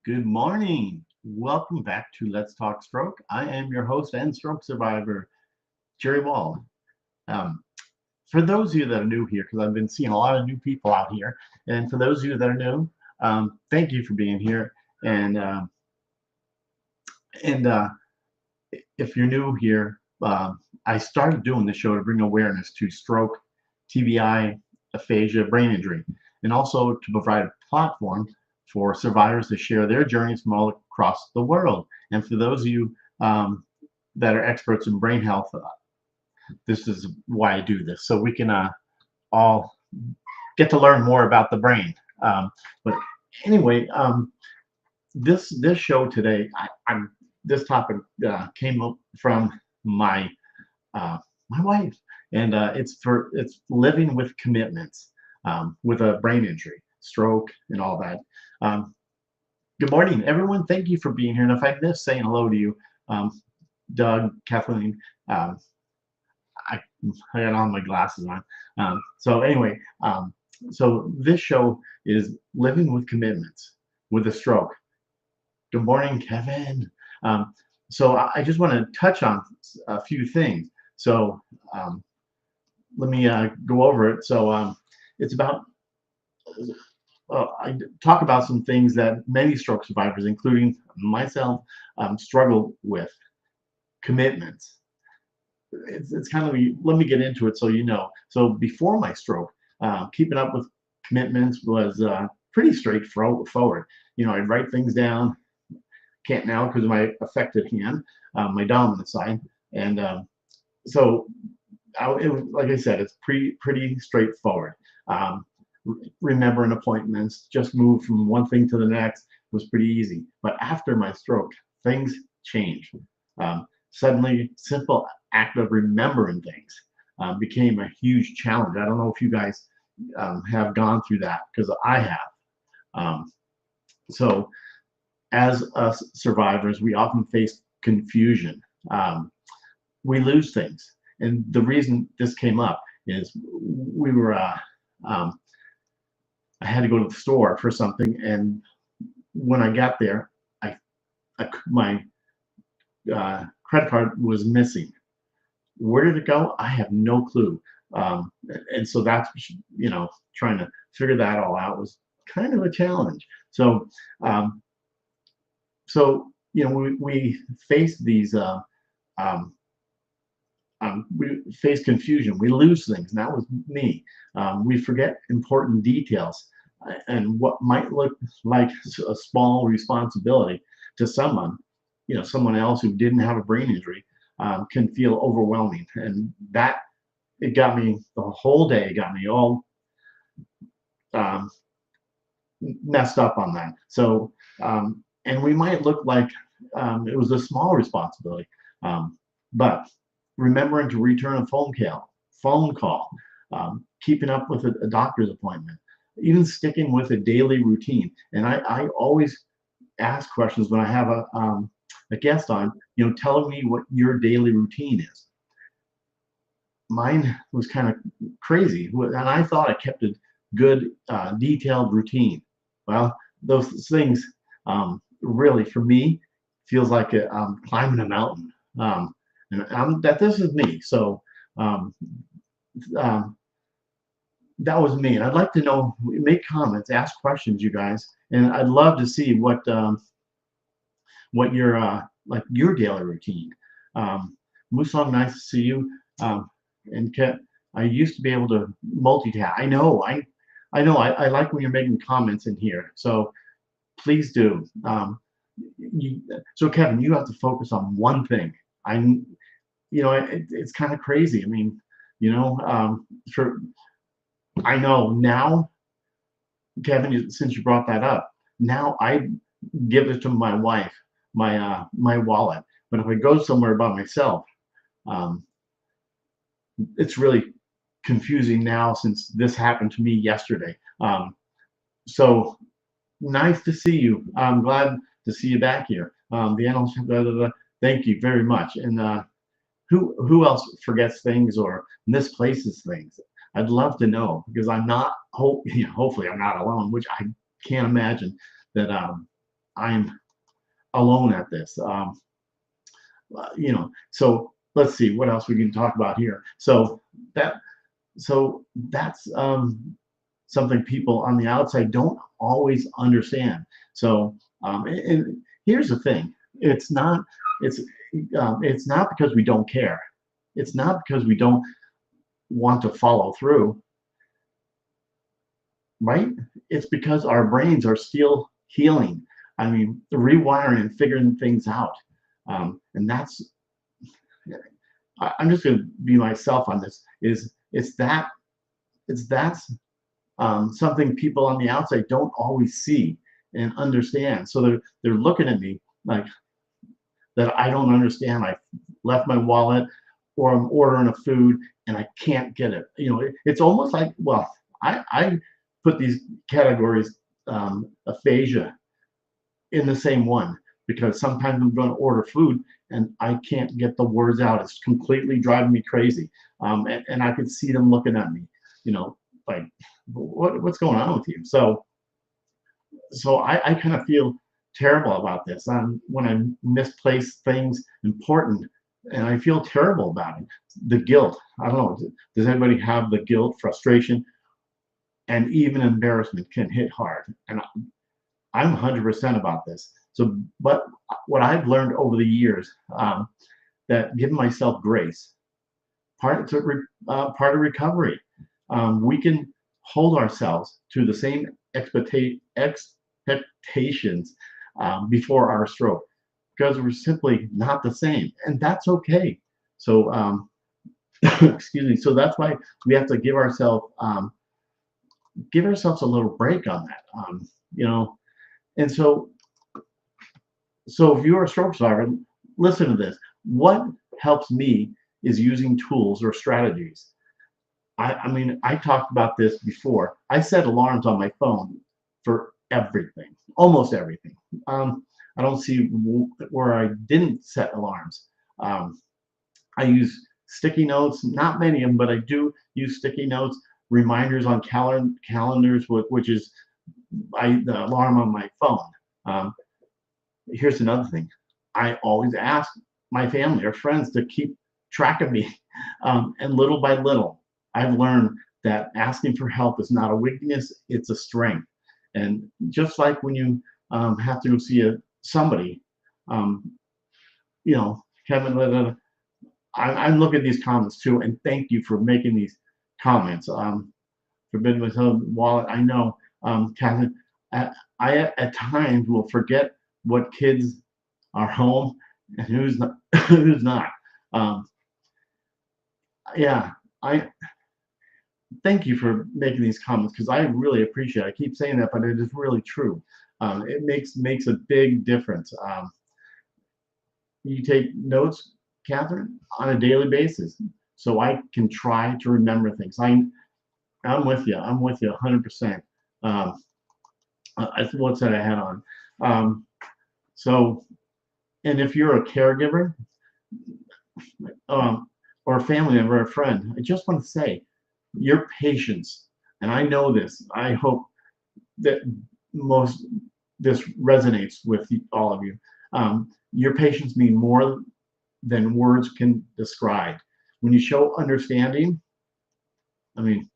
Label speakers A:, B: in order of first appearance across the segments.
A: Good morning. Welcome back to Let's Talk Stroke. I am your host and stroke survivor, Jerry Wall. Um, for those of you that are new here, because I've been seeing a lot of new people out here, and for those of you that are new, thank you for being here. And and if you're new here, I started doing this show to bring awareness to stroke, TBI, aphasia, brain injury, and also to provide a platform for survivors to share their journeys from all across the world. And for those of you that are experts in brain health, this is why I do this, so we can all get to learn more about the brain. But anyway, this show today, I'm this topic came up from my my wife, and it's living with commitments with a brain injury, stroke, and all that. Um, Good morning, everyone. Thank you for being here. And if I miss saying hello to you, um, Doug, Kathleen, um, I, I got all my glasses on. So anyway, so this show is living with commitments with a stroke. Good morning, Kevin. Um, so I just want to touch on a few things. So um, let me go over it. So it's about I talk about some things that many stroke survivors, including myself, struggle with: commitments. It's kind of, let me get into it so you know. So before my stroke, keeping up with commitments was pretty straightforward. I'd write things down. Can't now because of my affected hand, my dominant side, and so like I said, it's pretty straightforward. Um, Remembering appointments, just move from one thing to the next was pretty easy. But after my stroke, things changed. Suddenly, simple act of remembering things became a huge challenge. I don't know if you guys have gone through that, because I have. Um, so, as us survivors, we often face confusion. Um, we lose things, and the reason this came up is we were. Um, I had to go to the store for something, and when I got there, my credit card was missing. Where did it go? I have no clue. Um, and so that's, trying to figure that all out was kind of a challenge. So, um, we face these. Um, we face confusion. We lose things. And that was me. We forget important details, and what might look like a small responsibility to someone else who didn't have a brain injury, can feel overwhelming. And that it got me the whole day. It got me all um, messed up on that. So, and we might look like it was a small responsibility, but remembering to return a phone call, keeping up with a doctor's appointment, even sticking with a daily routine. And I always ask questions when I have a guest on, telling me what your daily routine is. Mine was kind of crazy, and I thought I kept a good, detailed routine. Well, those things, really, for me, feels like climbing a mountain. And that this is me. So um, um, that was me. And I'd like to know, make comments, ask questions, you guys, and I'd love to see what your like your daily routine. Musong, nice to see you. And I used to be able to multitask. I like when you're making comments in here. So please do. So Kevin, you have to focus on one thing. I, it's kind of crazy. I mean, for I know now, Kevin, since you brought that up, now I give it to my wife, my wallet. But if I go somewhere by myself, um, it's really confusing now since this happened to me yesterday. So nice to see you. I'm glad to see you back here. The animals, blah, blah, blah. Thank you very much. And who else forgets things or misplaces things? I'd love to know, because I'm not. Hopefully, I'm not alone, which I can't imagine that. I'm alone at this. So let's see what else we can talk about here. That that's something people on the outside don't always understand. And here's the thing: it's not it's it's not because we don't care. It's not because we don't want to follow through, right? It's because our brains are still healing. I mean, rewiring and figuring things out. And that's I'm just going to be myself on this. That's something people on the outside don't always see and understand. So they're looking at me like that I don't understand. I left my wallet, or I'm ordering a food and I can't get it. It's almost like, well, I put these categories, aphasia, in the same one, because sometimes I'm going to order food and I can't get the words out. It's completely driving me crazy. And I could see them looking at me, like, what's going on with you? So I kind of feel terrible about this. When I misplace things important, and I feel terrible about it. The guilt. I don't know. Does anybody have the guilt, frustration, and even embarrassment can hit hard? And I'm 100% about this. But what I've learned over the years, that giving myself grace, part of recovery. We can hold ourselves to the same expectations before our stroke, because we're simply not the same, and that's okay. So, excuse me. So that's why we have to give ourselves a little break on that. You know, and so if you're a stroke survivor, listen to this. What helps me is using tools or strategies. I mean, I talked about this before. I set alarms on my phone for everything, almost everything. I don't see where I didn't set alarms. Um, I use sticky notes, not many of them, but I do use sticky notes, reminders on calendars, which is the alarm on my phone. Um, Here's another thing. I always ask my family or friends to keep track of me. And little by little, I've learned that asking for help is not a weakness, it's a strength. And just like when you have to go see somebody, um, Kevin, I'm looking at these comments too, and thank you for making these comments. Forbidden with wallet, I know, Catherine, I at times will forget what kids are home and who's not. Who's not. Um, yeah, I thank you for making these comments, because I really appreciate it. I keep saying that, but it is really true. It makes a big difference. You take notes, Catherine, on a daily basis, so I can try to remember things. I'm with you. I'm with you 100%. What's that I had on? Um, so, and if you're a caregiver, um, or a family member, or a friend, I just want to say your patience, and I know this. I hope that most this resonates with all of you. Your patience mean more than words can describe. When you show understanding, I mean,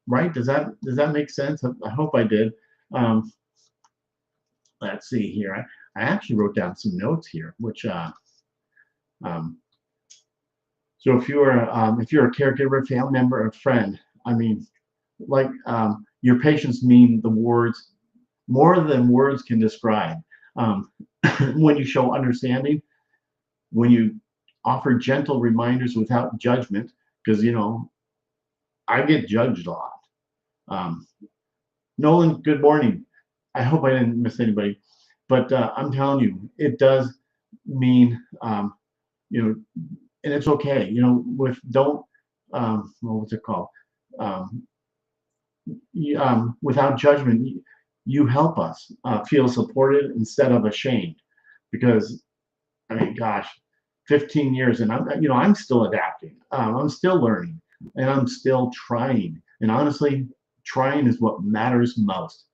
A: right? Does that make sense? I hope I did. Um, let's see here. I actually wrote down some notes here, which um, so if you're a caregiver, family member, or friend, I mean, like, your patience mean the words more than words can describe. Um, when you show understanding, when you offer gentle reminders without judgment, because I get judged a lot. Um, Nolan, good morning. I hope I didn't miss anybody, but I'm telling you, it does mean, you know, and it's okay. With don't, what's it called? Um, Without judgment, you help us feel supported instead of ashamed, because I mean, gosh, 15 years, and I'm still adapting. I'm still learning, and I'm still trying. And honestly, trying is what matters most.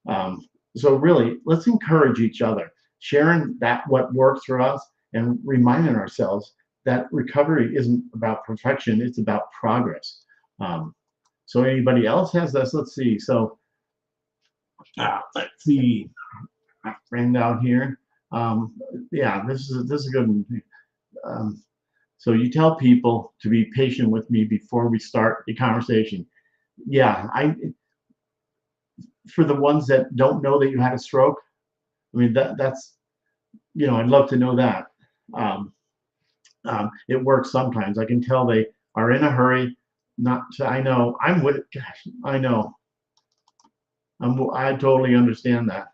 A: Um, So really, let's encourage each other, sharing that what works for us, and reminding ourselves that recovery isn't about perfection; it's about progress. Um, so anybody else has this? Let's see. So let's see. Friend out here. Um, yeah, this is a good one. Um, so you tell people to be patient with me before we start a conversation. Yeah, I for the ones that don't know that you had a stroke, I mean that's I'd love to know that. Um, it works sometimes. I can tell they are in a hurry. Not to, I know I'm with. Gosh, I know. I totally understand that.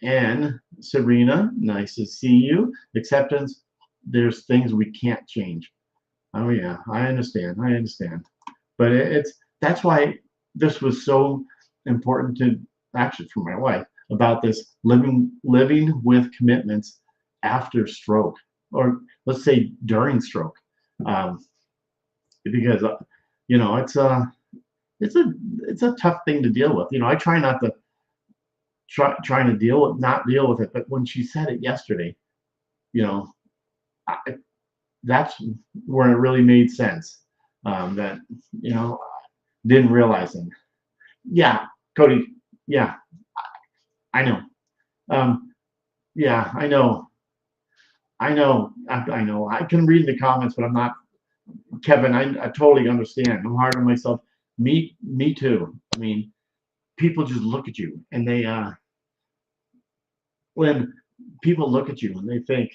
A: And Serena, nice to see you. Acceptance. There's things we can't change. Oh yeah, I understand. I understand. But it's that's why this was so important to actually for my wife about this living with commitments after stroke, or let's say during stroke, um, because it's it's a it's a tough thing to deal with. I try not to trying to not deal with it, but when she said it yesterday, you know, I, that's where it really made sense. That you know didn't realize it. Yeah, Cody. Yeah, I know. Um, yeah, I know. I know. I know. I can read the comments, but I'm not Kevin. I totally understand. I'm hard on myself. Me too. I mean, people just look at you, and they when people look at you and they think,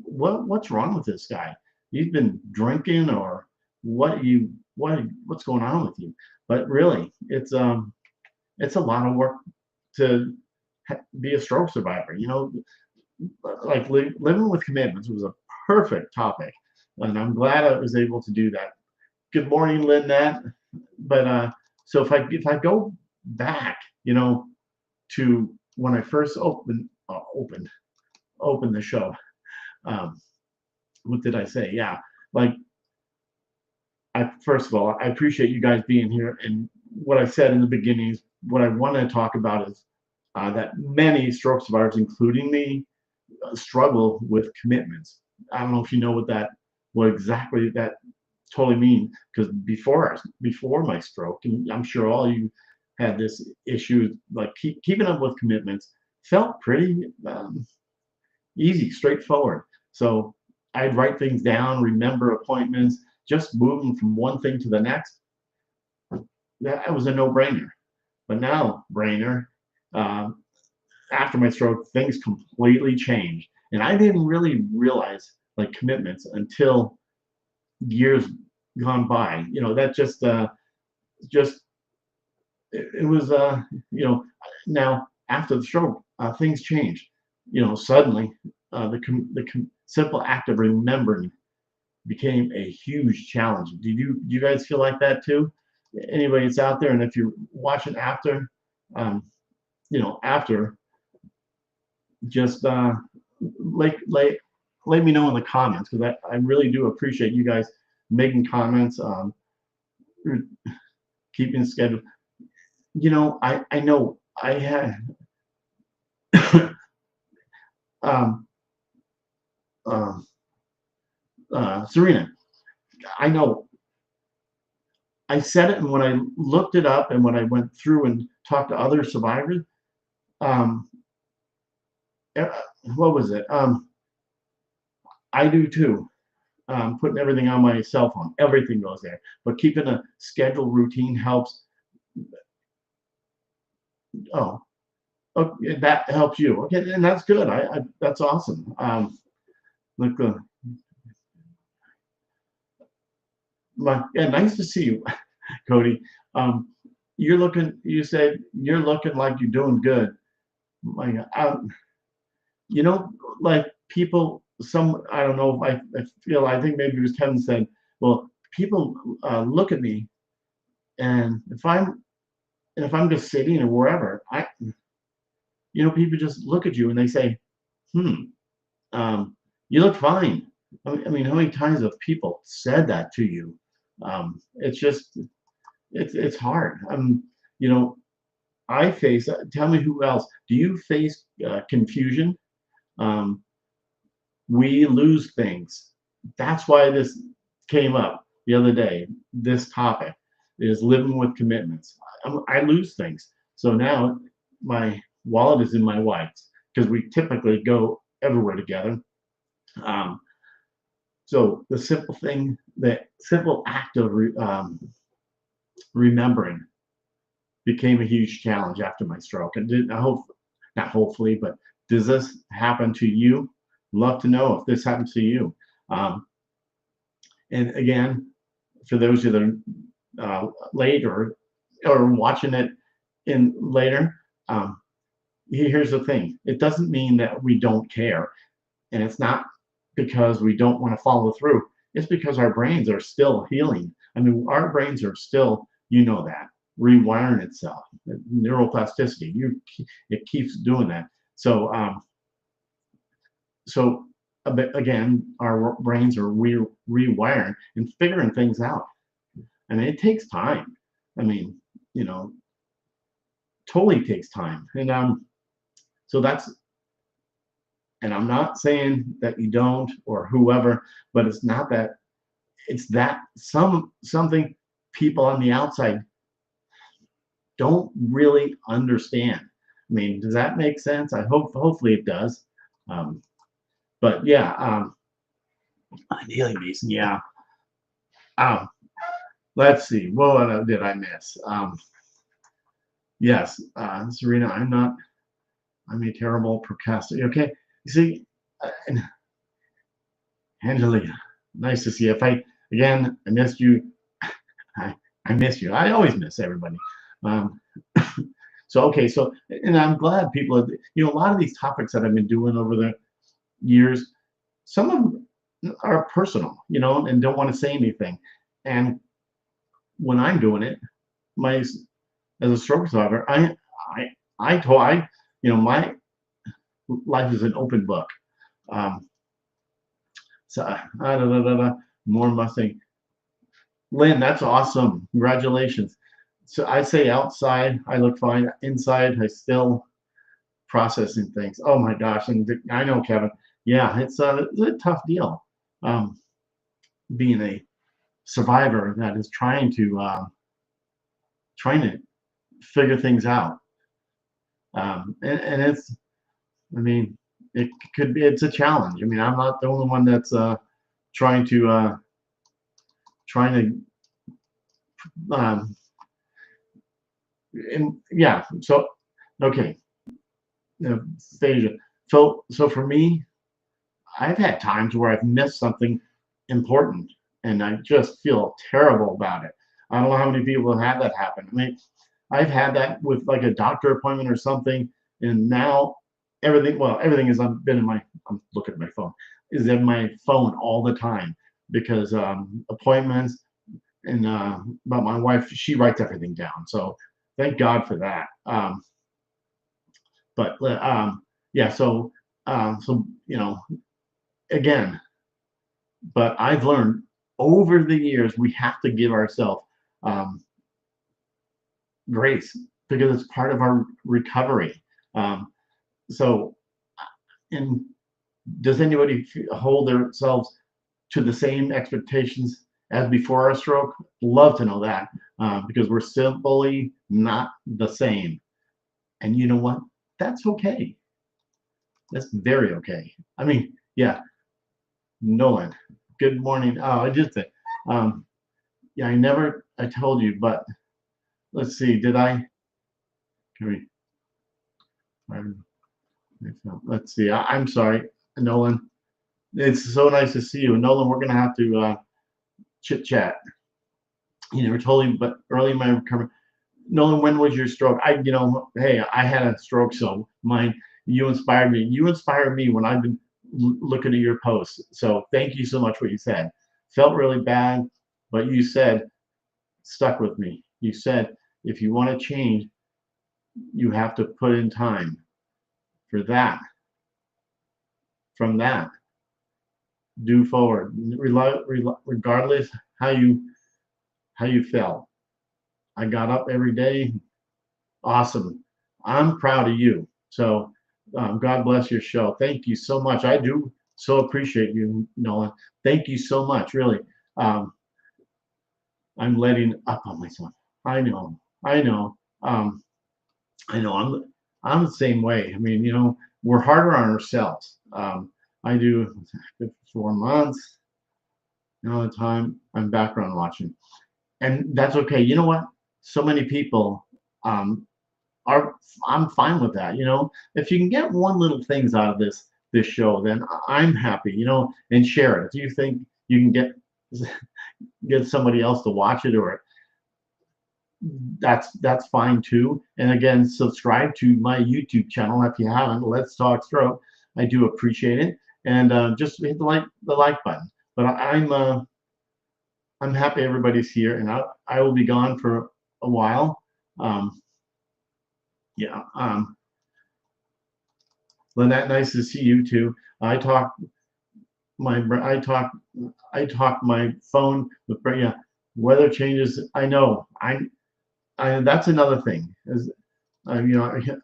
A: what's wrong with this guy? You've been drinking, or what's going on with you? But really, it's a lot of work to be a stroke survivor. Like living with commitments was a perfect topic, and I'm glad I was able to do that. Good morning, Lynette. But so if I go back, to when I first opened the show, um, what did I say? Yeah, like I first of all, I appreciate you guys being here, and what I said in the beginning is what I want to talk about is that many stroke survivors, including me, struggle with commitments. I don't know if you know what exactly that totally mean, because before my stroke, and I'm sure all you had this issue, like keeping up with commitments felt pretty easy, straightforward. So I'd write things down, remember appointments, just moving from one thing to the next. That was a no-brainer. But now, brainer, um, after my stroke, things completely changed, and I didn't really realize like commitments until years gone by. That just it was now after the stroke, things changed. Suddenly, the simple act of remembering became a huge challenge. Do you guys feel like that too? Anybody that's out there, and if you're watching after, um, after, just let me know in the comments, because I really do appreciate you guys making comments, keeping the schedule. I know I had um, uh, Serena. I know I said it, and when I looked it up, and when I went through and talked to other survivors, um, uh, what was it? I do too. Putting everything on my cell phone, everything goes there. But keeping a schedule routine helps. Oh, okay, that helps you. Okay, and that's good. That's awesome. Like yeah, nice to see you, Cody. Um, You said you're looking like you're doing good. Like, you know, like people. I don't know. I think maybe it was Kevin said. Well, people look at me, and if I'm just sitting or wherever, people just look at you and they say, "Hmm, you look fine." I mean, how many times have people said that to you? It's just it's hard. You know, I face, tell me who else, do you face confusion? Um, we lose things. That's why this came up the other day. This topic is living with commitments. I lose things. So now my wallet is in my wife's because we typically go everywhere together. Um, so the simple thing, the simple act of remembering became a huge challenge after my stroke. And I hope, not hopefully, but does this happen to you? Love to know if this happens to you. Um, and again, for those that are late or watching it in later, um, here's the thing: it doesn't mean that we don't care, and it's not because we don't want to follow through. It's because our brains are still healing. I mean, our brains are still, you know that, rewiring itself. Neuroplasticity. It keeps doing that. So so again, our brains are rewiring and figuring things out. I mean, it takes time. I mean, you know, totally takes time. And so that's, and I'm not saying that you don't or whoever, but it's not that, it's that something people on the outside don't really understand. I mean, does that make sense? I hope, hopefully it does. Um, but yeah, Haley Mason, yeah. Um, let's see, what did I miss? Yes, Serena, I'm a terrible procrastinator. Okay, you see, uh, Angelina, nice to see you. If again, I missed you. I, I miss you. I always miss everybody. Um, so okay, so and I'm glad people are, a lot of these topics that I've been doing over the years, some of them are personal, and don't want to say anything. And when I'm doing it, my as a stroke survivor, I I told my life is an open book. Um, so more Mustang. Lynn, that's awesome. Congratulations. So I say outside, I look fine. Inside, I still processing things. Oh my gosh. And I know, Kevin. Yeah, it's a tough deal. Um, being a survivor that is trying to figure things out. And it's, I mean, it could be, it's a challenge. I mean, I'm not the only one that's trying to trying to and yeah. So okay, Stasia. So for me, I've had times where I've missed something important, and I just feel terrible about it. I don't know how many people have had that happen. I mean, I've had that with like a doctor appointment or something, and now everything has been in my. I'm looking at my phone. Is in my phone all the time because appointments and but my wife, she writes everything down. So thank God for that. But yeah, so again, but I've learned over the years we have to give ourselves um, grace because it's part of our recovery. Um, so, and does anybody hold themselves to the same expectations as before our stroke? Love to know that because we're simply not the same. And you know what? That's okay. That's very okay. I mean, yeah, Nolan. Good morning. Oh, I just yeah, I told you, but let's see, did I? Can we? Let's see. I'm sorry, Nolan. It's so nice to see you, Nolan. We're gonna have to chit chat. You never told me, but early in my recovery, Nolan, when was your stroke? Hey, I had a stroke, so mine. You inspired me. You inspired me when I've been looking at your posts. So thank you so much for what you said. Felt really bad, but you said stuck with me. You said if you want to change, you have to put in time for that. From that, do forward, regardless how you felt. I got up every day. Awesome. I'm proud of you. So God bless your show. Thank you so much. I do so appreciate you, Nolan. Thank you so much. Really. Um, I'm letting up on myself. I know. I know. Um, I know. I'm the same way. I mean, we're harder on ourselves. I do 4 months. The time I'm background watching, and that's okay. You know what? So many people um, are. I'm fine with that. If you can get one little things out of this show, then I'm happy. And share it. If you think you can get somebody else to watch it, or that's fine too. And again, subscribe to my YouTube channel if you haven't. Let's Talk Stroke. I do appreciate it, and just hit the like button. But I'm happy everybody's here, and I will be gone for a while. Um, yeah. Lynette, nice to see you too. My I talk my phone with yeah. Weather changes. I know. I that's another thing. Is I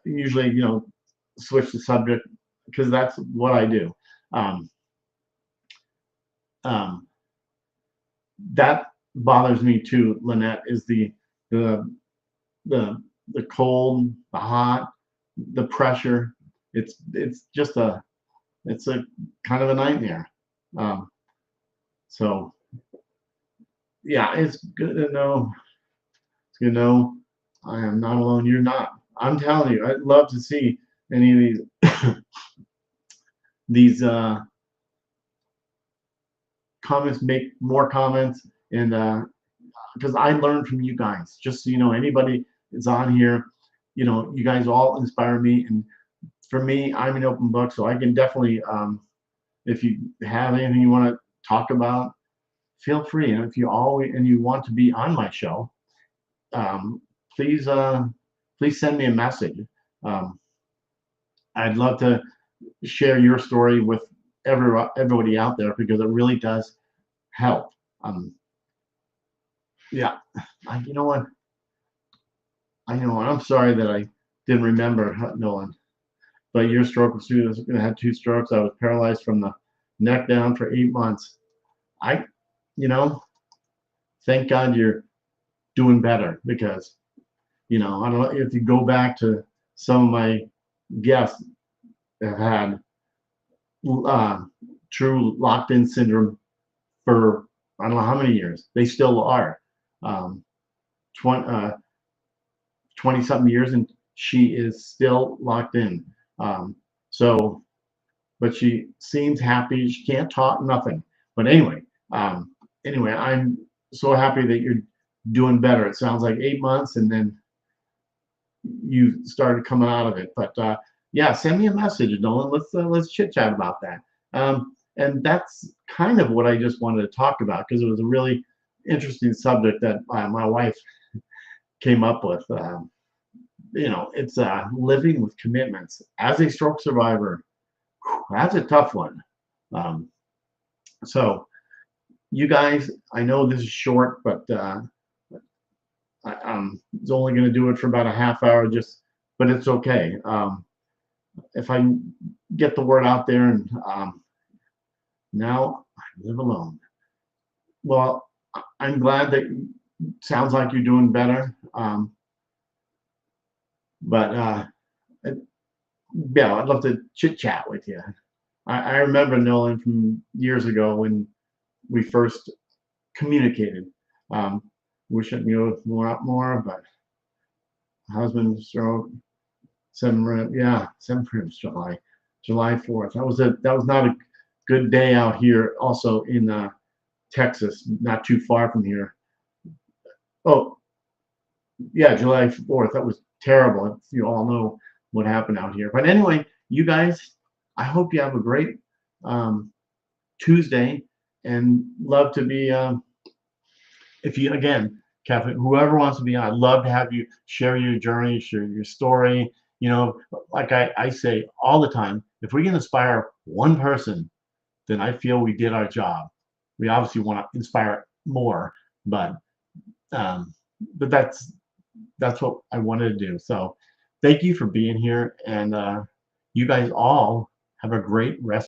A: usually switch the subject because that's what I do. Um, um, that bothers me too, Lynette. Is the the the cold, the hot, the pressure. It's just it's a kind of a nightmare. Um, so yeah, it's good to know. It's good to know I am not alone. You're not. I'm telling you, I'd love to see any of these comments, make more comments, and because I learn from you guys. Just so you know, anybody is on here, you guys all inspire me, and for me, I'm an open book, so I can definitely, if you have anything you want to talk about, feel free. And if you want to be on my show, um, please please send me a message. Um, I'd love to share your story with everybody out there because it really does help. Um, yeah, you know what? I know. I'm sorry that I didn't remember, Nolan. But your stroke was too. I had 2 strokes. I was paralyzed from the neck down for 8 months. I, you know, thank God you're doing better because, I don't know if you go back to some of my guests that have had uh, true locked-in syndrome for I don't know how many years. They still are. Um, 20 something years, and she is still locked in. Um, so, but she seems happy. She can't talk, nothing. But um, anyway, I'm so happy that you're doing better. It sounds like 8 months, and then you started coming out of it. But yeah, send me a message, Nolan. Let's chit chat about that. And that's kind of what I just wanted to talk about because it was a really interesting subject that my wife came up with. It's living with commitments as a stroke survivor. That's a tough one. Um, so you guys, I know this is short, but I was only going to do it for about a half hour, but it's okay. If I get the word out there, and now I live alone. Well, I'm glad that sounds like you're doing better. But yeah, I'd love to chit chat with you. I remember Nolan from years ago when we first communicated. Um, Wish I knew more, but husband stroke, 7th July 4th. That was not a good day out here. Also in Texas, not too far from here. Oh, yeah, July 4th. That was terrible. You all know what happened out here. But anyway, you guys, I hope you have a great Tuesday, and love to be. If you again, Catherine, whoever wants to be on, I'd love to have you share your journey, share your story. Like I say all the time, if we can inspire one person, then I feel we did our job. We obviously want to inspire more, but um, but that's what I wanted to do. So thank you for being here, and you guys all have a great rest